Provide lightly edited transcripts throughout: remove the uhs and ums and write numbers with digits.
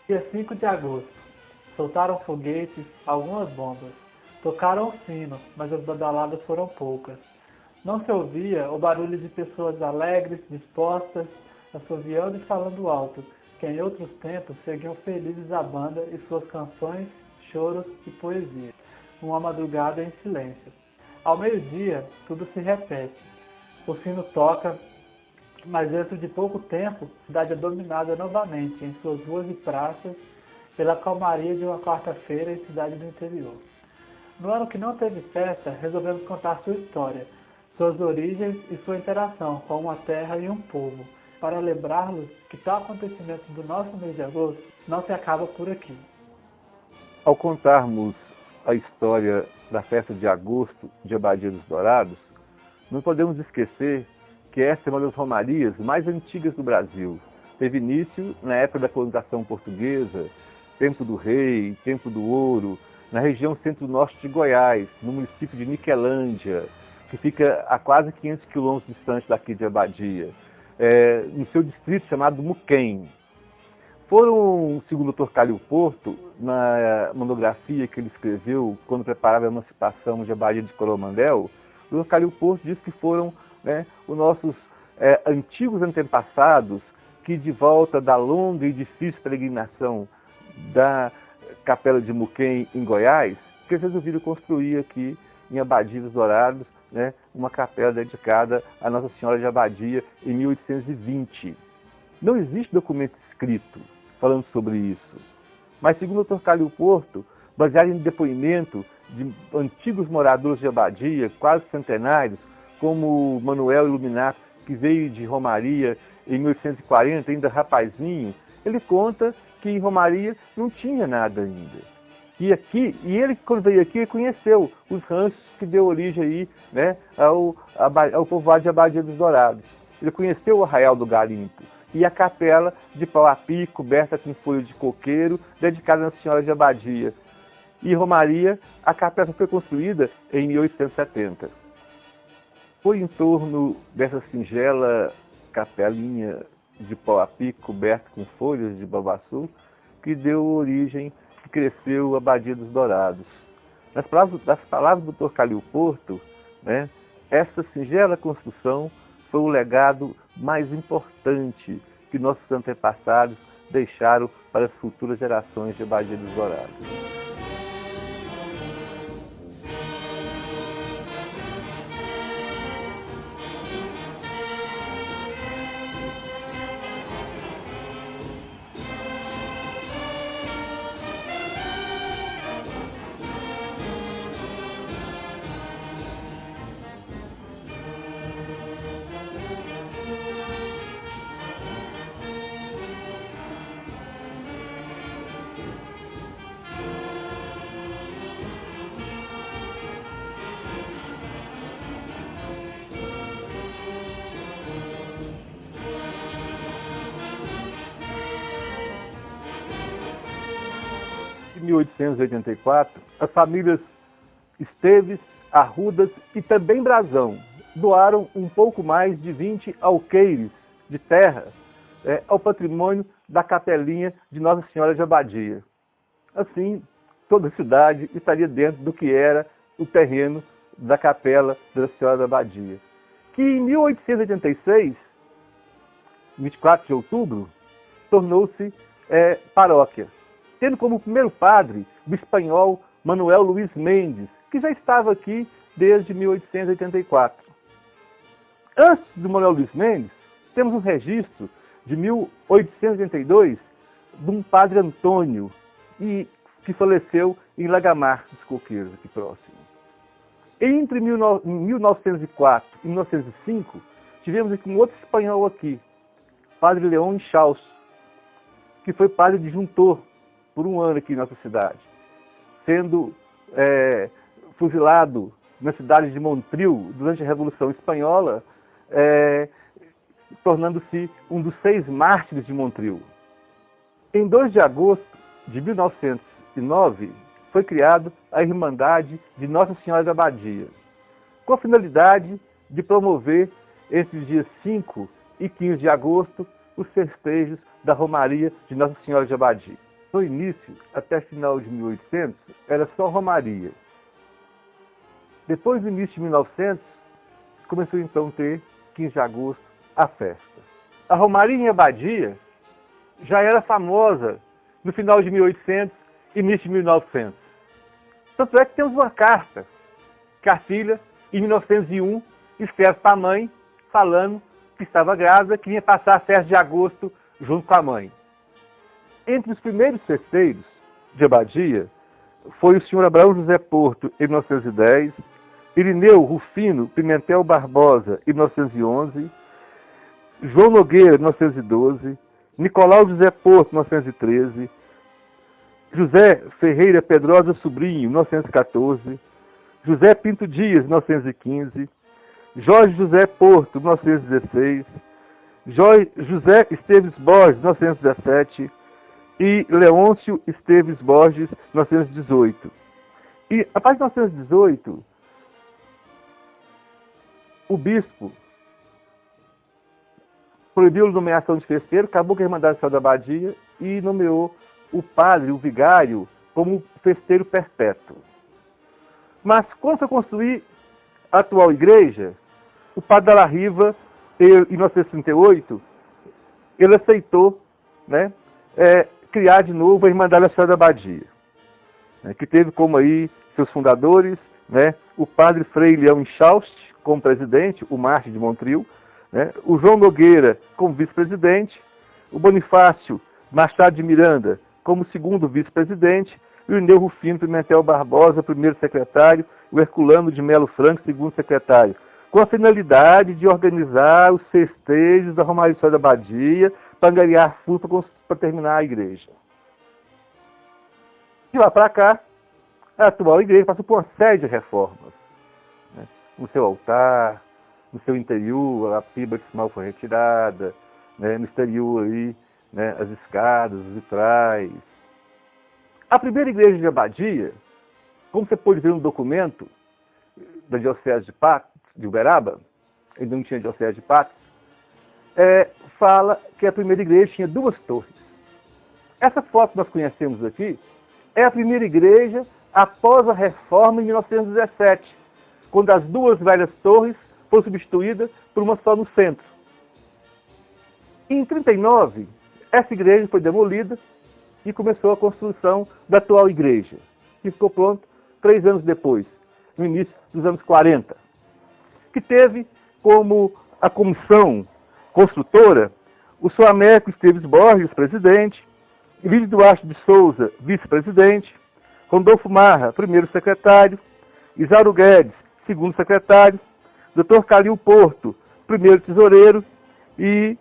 Dia 5 de agosto. Soltaram foguetes, algumas bombas. Tocaram o sino, mas as badaladas foram poucas. Não se ouvia o barulho de pessoas alegres, dispostas, assoviando e falando alto, que em outros tempos seguiam felizes a banda e suas canções, choros e poesia. Uma madrugada em silêncio. Ao meio-dia, tudo se repete. O sino toca, mas dentro de pouco tempo, a cidade é dominada novamente em suas ruas e praças pela calmaria de uma quarta-feira em cidade do interior. No ano que não teve festa, resolvemos contar sua história, suas origens e sua interação com uma terra e um povo, para lembrá-los que tal acontecimento do nosso mês de agosto não se acaba por aqui. Ao contarmos a história da festa de agosto de Abadia dos Dourados, não podemos esquecer que esta é uma das romarias mais antigas do Brasil. Teve início na época da colonização portuguesa, Tempo do Rei, Tempo do Ouro, na região centro-norte de Goiás, no município de Niquelândia, que fica a quase 500 quilômetros distante daqui de Abadia, no seu distrito chamado Muquem. Foram, segundo o Dr. Calil Porto, na monografia que ele escreveu quando preparava a emancipação de Abadia de Coromandel, o Dr. Calil Porto diz que foram os nossos antigos antepassados que, de volta da longa e difícil peregrinação da Capela de Muquem, em Goiás, que eles resolveram construir aqui em Abadia dos Dourados uma capela dedicada a Nossa Senhora de Abadia em 1820. Não existe documento escrito falando sobre isso, mas segundo o Dr. Calil Porto, baseado em depoimento de antigos moradores de Abadia, quase centenários, como Manuel Iluminato, que veio de Romaria em 1840, ainda rapazinho, ele conta que em Romaria não tinha nada ainda. E ele, quando veio aqui, ele conheceu os ranchos que deu origem aí, ao povoado de Abadia dos Dourados. Ele conheceu o Arraial do Garimpo e a capela de pau a pique, coberta com folha de coqueiro, dedicada a Nossa Senhora de Abadia. E Romaria, a capela foi construída em 1870. Foi em torno dessa singela capelinha de pau a pique, coberta com folhas de babaçu, que deu origem, que cresceu a Abadia dos Dourados. Das palavras do Dr. Calil Porto, essa singela construção foi o legado mais importante que nossos antepassados deixaram para as futuras gerações de Abadia dos Dourados. Em 1884, as famílias Esteves, Arrudas e também Brazão doaram um pouco mais de 20 alqueires de terra ao patrimônio da capelinha de Nossa Senhora de Abadia. Assim, toda a cidade estaria dentro do que era o terreno da capela de Nossa Senhora de Abadia, que em 1886, 24 de outubro, tornou-se paróquia, tendo como primeiro padre o espanhol Manuel Luís Mendes, que já estava aqui desde 1884. Antes do Manuel Luís Mendes, temos um registro de 1882 de um padre Antônio, que faleceu em Lagamar dos Coqueiros, aqui próximo. Entre 1904 e 1905, tivemos aqui um outro espanhol aqui, padre Leão Chaus, que foi padre disjuntor por um ano aqui em nossa cidade, sendo fuzilado na cidade de Montreal durante a Revolução Espanhola, tornando-se um dos 6 mártires de Montreal. Em 2 de agosto de 1909, foi criada a Irmandade de Nossa Senhora de Abadia, com a finalidade de promover, entre os dias 5 e 15 de agosto, os festejos da Romaria de Nossa Senhora de Abadia. No início, até final de 1800, era só romaria. Depois do início de 1900, começou então a ter, 15 de agosto, a festa. A romaria em abadia já era famosa no final de 1800 e início de 1900. Tanto é que temos uma carta que a filha, em 1901, escreve para a mãe, falando que estava grávida, que ia passar a festa de agosto junto com a mãe. Entre os primeiros festeiros de abadia, foi o senhor Abraão José Porto, em 1910, Irineu Rufino Pimentel Barbosa, em 1911, João Nogueira, em 1912, Nicolau José Porto, em 1913, José Ferreira Pedrosa Sobrinho, em 1914, José Pinto Dias, em 1915, Jorge José Porto, em 1916, José Esteves Borges, em 1917, e Leôncio Esteves Borges, 1918. E, a partir de 1918, o bispo proibiu a nomeação de festeiro, acabou com a Irmandade Social da Abadia e nomeou o padre, o vigário, como festeiro perpétuo. Mas, quando foi construir a atual igreja, o padre Dalla Riva, em 1938, ele aceitou, né, criar de novo a Irmandade Social da Abadia, né, que teve como aí seus fundadores, né, o padre Frei Leão Inchaust como presidente, o Mártir de Montril, né, o João Nogueira como vice-presidente, o Bonifácio Machado de Miranda como segundo vice-presidente, e o Irineu Rufino Pimentel Barbosa, primeiro secretário, o Herculano de Melo Franco, segundo secretário, com a finalidade de organizar os festejos da Romaria Social da Abadia para angariar fundos para terminar a igreja. De lá para cá, a atual igreja passou por uma série de reformas, né? No seu altar, no seu interior, a pia batismal foi retirada, né? No exterior aí, né, as escadas, os vitrais. A primeira igreja de Abadia, como você pode ver no documento da Diocese de Patos, de Uberaba, ainda não tinha Diocese de Patos, fala que a primeira igreja tinha 2 torres. Essa foto que nós conhecemos aqui é a primeira igreja após a reforma em 1917, quando as 2 velhas torres foram substituídas por uma só no centro. Em 1939, essa igreja foi demolida e começou a construção da atual igreja, que ficou pronta 3 anos depois, no início dos anos 40, que teve como a comissão construtora o Sr. Américo Esteves Borges, presidente, Lídio Duarte de Souza, vice-presidente, Rondolfo Marra, primeiro secretário, Isauro Guedes, segundo secretário, Dr. Calil Porto, primeiro tesoureiro, e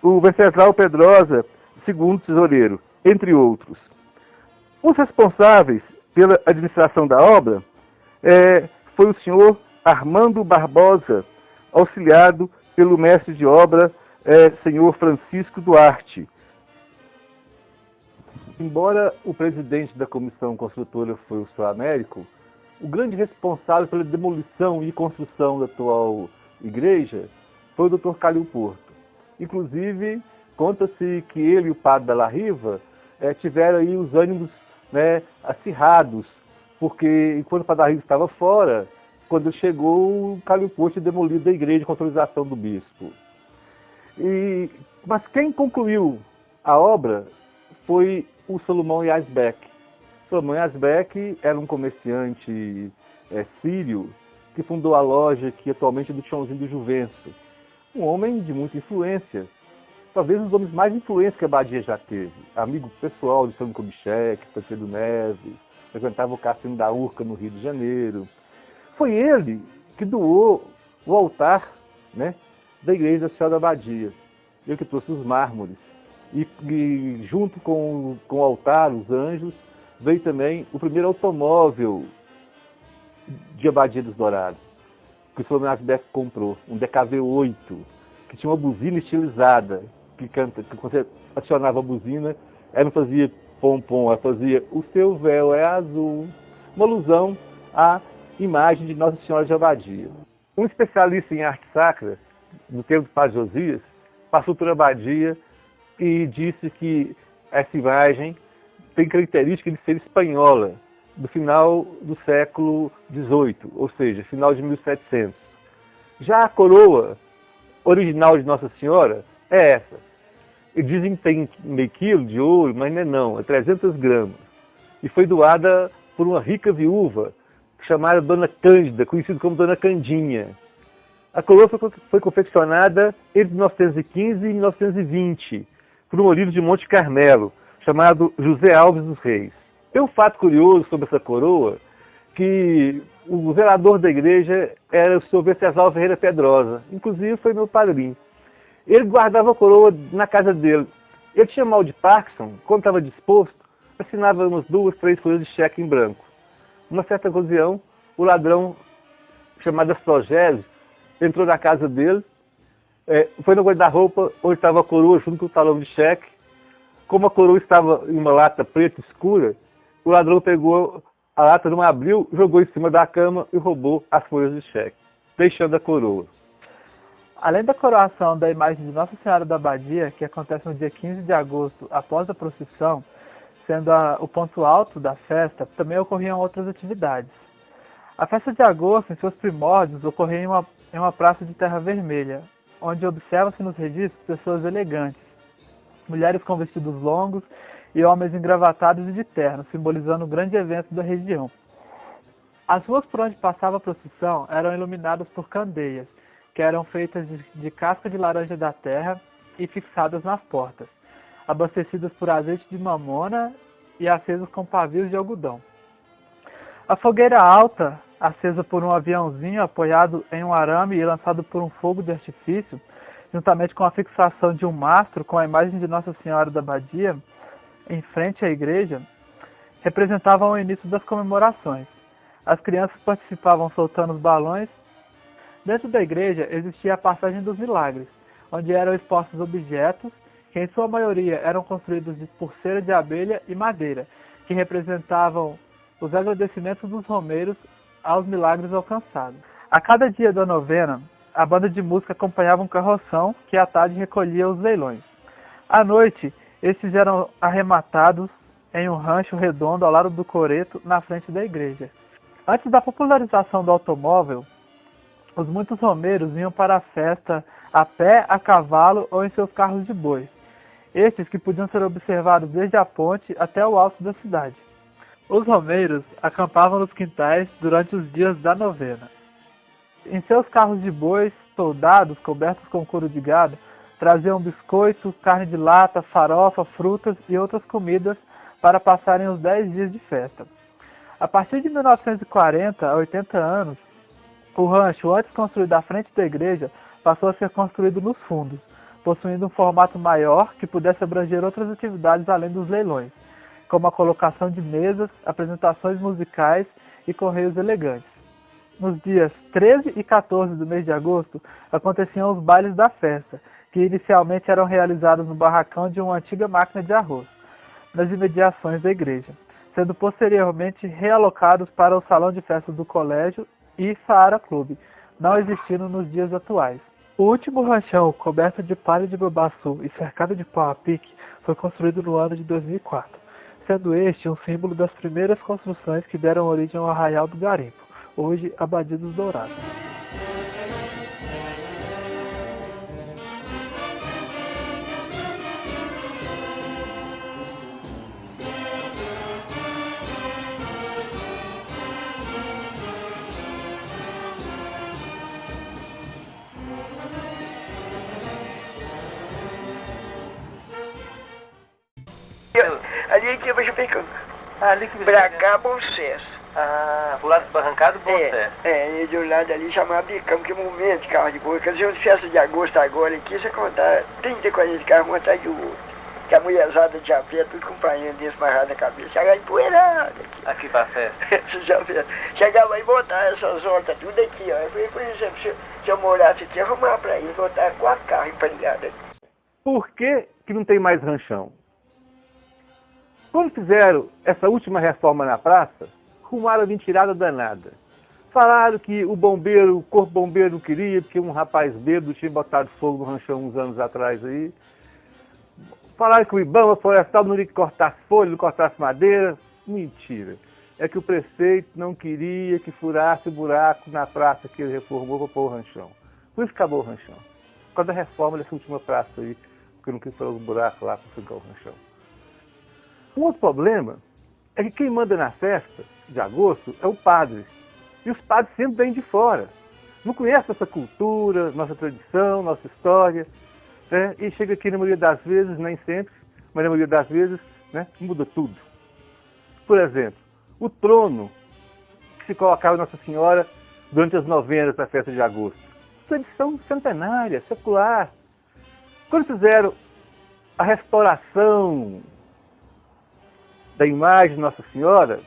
o Venceslau Pedrosa, segundo tesoureiro, entre outros. Os responsáveis pela administração da obra foi o senhor Armando Barbosa, auxiliado pelo mestre de obra, senhor Francisco Duarte. Embora o presidente da comissão construtora foi o Sr. Américo, o grande responsável pela demolição e construção da atual igreja foi o Dr. Calil Porto. Inclusive, conta-se que ele e o padre Dalla Riva tiveram aí os ânimos, né, acirrados, porque enquanto o padre Dalla Riva estava fora, quando chegou, o Calil Porto tinha demolido a igreja com autorização do bispo. Mas quem concluiu a obra foi o Salomão Yazbek. Salomão Yazbek era um comerciante sírio que fundou a loja que atualmente é do Chãozinho do Juvencio. Um homem de muita influência, talvez um dos homens mais influentes que a Abadia já teve. Amigo pessoal de São Kubitschek, Tancredo Neves, frequentava o Cassino da Urca no Rio de Janeiro. Foi ele que doou o altar, né, da Igreja Social da Abadia. Ele que trouxe os mármores. E junto com o altar, os anjos, veio também o primeiro automóvel de Abadia dos Dourados, que o Salomão Yazbek comprou, um DKV-8, que tinha uma buzina estilizada, que quando você acionava a buzina, ela não fazia pom-pom, ela fazia "o seu véu é azul", uma alusão à imagem de Nossa Senhora de Abadia. Um especialista em arte sacra, no tempo do Padre Josias, passou por Abadia e disse que essa imagem tem característica de ser espanhola, do final do século XVIII, ou seja, final de 1700. Já a coroa original de Nossa Senhora é essa. E dizem que tem meio quilo de ouro, mas não é 300 gramas. E foi doada por uma rica viúva chamada Dona Cândida, conhecida como Dona Candinha. A coroa foi confeccionada entre 1915 e 1920 por um olivo de Monte Carmelo, chamado José Alves dos Reis. Tem um fato curioso sobre essa coroa, que o zelador da igreja era o senhor Venceslau Ferreira Pedrosa, inclusive foi meu padrinho. Ele guardava a coroa na casa dele. Ele tinha mal de Parkinson, quando estava disposto, assinava umas 2, 3 folhas de cheque em branco. Numa certa ocasião, o ladrão, chamado Astrogésio, entrou na casa dele, foi no guarda-roupa onde estava a coroa junto com o talão de cheque. Como a coroa estava em uma lata preta escura, o ladrão pegou a lata, não abriu, jogou em cima da cama e roubou as folhas de cheque, deixando a coroa. Além da coroação da imagem de Nossa Senhora da Abadia, que acontece no dia 15 de agosto, após a procissão, sendo o ponto alto da festa, também ocorriam outras atividades. A festa de agosto, em seus primórdios, ocorria em uma praça de terra vermelha, onde observa-se nos registros pessoas elegantes, mulheres com vestidos longos e homens engravatados e de terno, simbolizando o grande evento da região. As ruas por onde passava a procissão eram iluminadas por candeias, que eram feitas de casca de laranja da terra e fixadas nas portas, abastecidas por azeite de mamona e acesas com pavios de algodão. A fogueira alta, acesa por um aviãozinho apoiado em um arame e lançado por um fogo de artifício, juntamente com a fixação de um mastro com a imagem de Nossa Senhora da Abadia, em frente à igreja, representavam o início das comemorações. As crianças participavam soltando os balões. Dentro da igreja existia a Passagem dos Milagres, onde eram expostos objetos que em sua maioria eram construídos por cera de abelha e madeira, que representavam os agradecimentos dos romeiros aos milagres alcançados. A cada dia da novena, a banda de música acompanhava um carroção que à tarde recolhia os leilões. À noite, estes eram arrematados em um rancho redondo ao lado do coreto, na frente da igreja. Antes da popularização do automóvel, os muitos romeiros vinham para a festa a pé, a cavalo ou em seus carros de boi. Estes que podiam ser observados desde a ponte até o alto da cidade. Os romeiros acampavam nos quintais durante os dias da novena. Em seus carros de bois, soldados cobertos com couro de gado, traziam biscoito, carne de lata, farofa, frutas e outras comidas para passarem os 10 dias de festa. A partir de 1940 a 80 anos, o rancho, antes construído à frente da igreja, passou a ser construído nos fundos, possuindo um formato maior que pudesse abranger outras atividades além dos leilões, como a colocação de mesas, apresentações musicais e correios elegantes. Nos dias 13 e 14 do mês de agosto, aconteciam os bailes da festa, que inicialmente eram realizados no barracão de uma antiga máquina de arroz, nas imediações da igreja, sendo posteriormente realocados para o salão de festas do colégio e Saara Clube, não existindo nos dias atuais. O último ranchão, coberto de palha de babaçu e cercado de pau a pique, foi construído no ano de 2004, sendo este um símbolo das primeiras construções que deram origem ao Arraial do Garimpo, hoje Abadia dos Dourados. Ali que eu fico. Ali que Pra cá, Bom Sucesso. Ah, pro lado do barrancado, Bom Sucesso. E do lado ali chamava Bicão, que momento de carro de boi. Quer dizer, festa de agosto agora aqui, você contar 30, 40 carros um atrás do outro. Que a mulherzada de chapéu, tudo com um painho desse marrado na cabeça. Chegava empoeirada aqui. Aqui pra festa. Você já viu? Chegava e botar essas hortas tudo aqui, ó. Eu falei, por exemplo, se eu morasse aqui, arrumar pra ele, botar 4 carros empanhados aqui. Por que não tem mais ranchão? Quando fizeram essa última reforma na praça, arrumaram a mentirada danada. Falaram que o corpo bombeiro não queria, porque um rapaz bêbado tinha botado fogo no ranchão uns anos atrás aí. Falaram que o Ibama Florestal não ia cortar folha, não cortasse madeira. Mentira. É que o prefeito não queria que furasse o buraco na praça que ele reformou para pôr o ranchão. Por isso acabou o ranchão. Por causa da reforma dessa última praça aí, porque não quis furar o buraco lá para ficar o ranchão. Um outro problema é que quem manda na festa de agosto é o padre. E os padres sempre vêm de fora. Não conhecem essa cultura, nossa tradição, nossa história. Né? E chega aqui na maioria das vezes, nem sempre, mas na maioria das vezes, né, muda tudo. Por exemplo, o trono que se colocava Nossa Senhora durante as novenas da festa de agosto. Tradição centenária, secular. Quando fizeram a restauração da imagem de Nossa Senhora,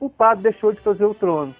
o padre deixou de fazer o trono.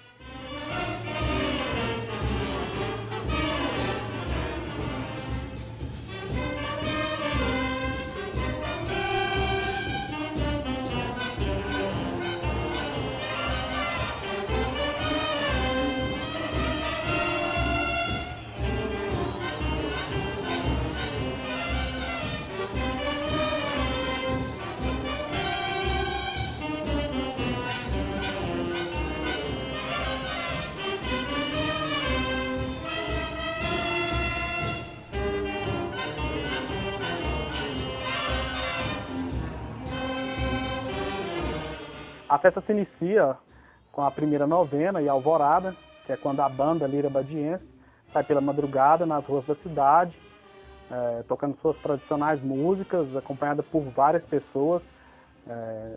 A festa se inicia com a primeira novena e alvorada, que é quando a banda Lira Badiense sai pela madrugada nas ruas da cidade, tocando suas tradicionais músicas, acompanhada por várias pessoas,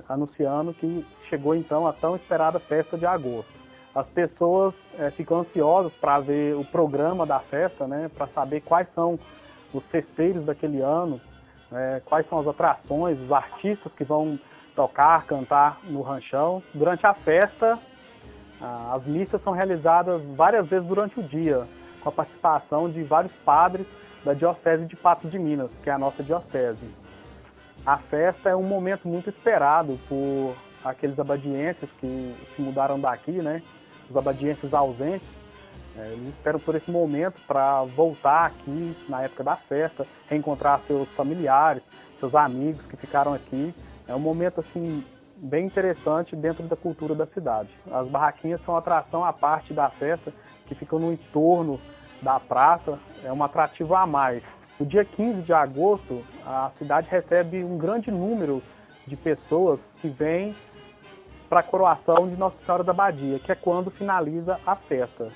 anunciando que chegou então a tão esperada festa de agosto. As pessoas ficam ansiosas para ver o programa da festa, né, para saber quais são os festeiros daquele ano, quais são as atrações, os artistas que vão tocar, cantar no ranchão. Durante a festa, as missas são realizadas várias vezes durante o dia, com a participação de vários padres da Diocese de Patos de Minas, que é a nossa diocese. A festa é um momento muito esperado por aqueles abadienses que se mudaram daqui, né? Os abadienses ausentes. Eles esperam por esse momento para voltar aqui na época da festa, reencontrar seus familiares, seus amigos que ficaram aqui. É um momento assim bem interessante dentro da cultura da cidade. As barraquinhas são atração à parte da festa, que ficam no entorno da praça, é um atrativo a mais. No dia 15 de agosto, a cidade recebe um grande número de pessoas que vêm para a coroação de Nossa Senhora da Badia, que é quando finaliza a festa.